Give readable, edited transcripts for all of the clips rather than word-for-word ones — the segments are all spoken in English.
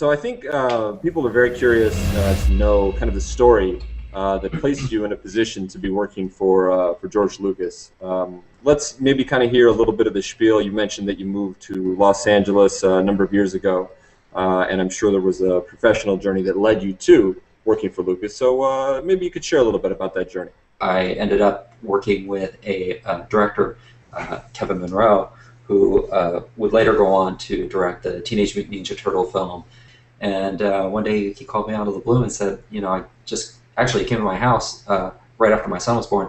So I think people are very curious to know kind of the story that placed you in a position to be working for George Lucas. Let's maybe kind of hear a little bit of the spiel. You mentioned that you moved to Los Angeles a number of years ago, and I'm sure there was a professional journey that led you to working for Lucas. So maybe you could share a little bit about that journey. I ended up working with a director, Kevin Monroe, who would later go on to direct the Teenage Mutant Ninja Turtle film. And one day he called me out of the blue and said, I just actually came to my house right after my son was born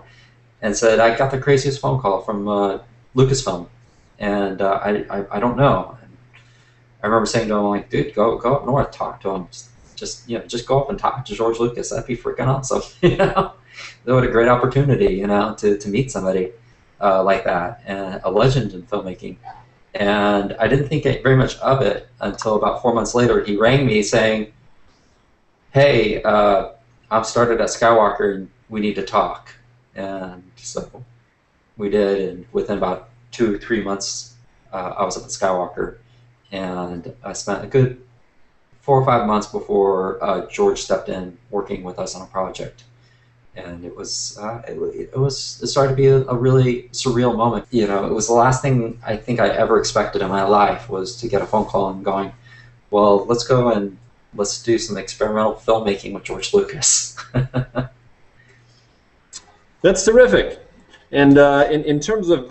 and said, I got the craziest phone call from Lucasfilm, and I don't know. And I remember saying to him, like, dude, go up north, talk to him. Just go up and talk to George Lucas. That'd be freaking awesome. What a great opportunity, to meet somebody like that, and a legend in filmmaking. And I didn't think very much of it until about 4 months later. He rang me saying, hey, I'm started at Skywalker and we need to talk. And so we did, and within about 2 or 3 months, I was at the Skywalker, and I spent a good 4 or 5 months before George stepped in working with us on a project. And it started to be a really surreal moment. It was the last thing I think I ever expected in my life, was to get a phone call and going, well, let's go and let's do some experimental filmmaking with George Lucas. That's terrific. And in terms of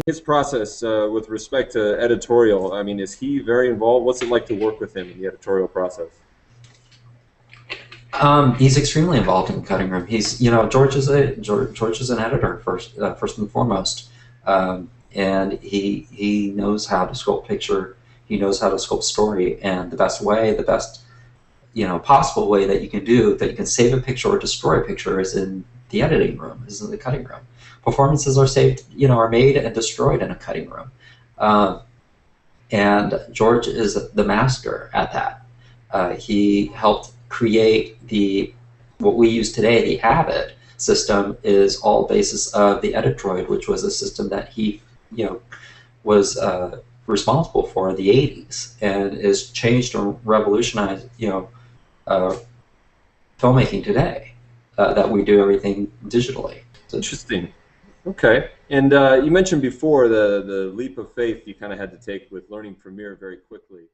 his process with respect to editorial, I mean, is he very involved? What's it like to work with him in the editorial process? He's extremely involved in the cutting room. George is an editor first and foremost, and he knows how to sculpt picture. He knows how to sculpt story, and the best possible way that you can save a picture or destroy a picture is in the editing room, is in the cutting room. Performances are made and destroyed in a cutting room, and George is the master at that. He helped create what we use today. The Avid system is all basis of the Editroid, which was a system that he was responsible for in the 80s, and is changed and revolutionized filmmaking today, that we do everything digitally. Interesting. Okay. And you mentioned before the leap of faith you kind of had to take with learning Premiere very quickly.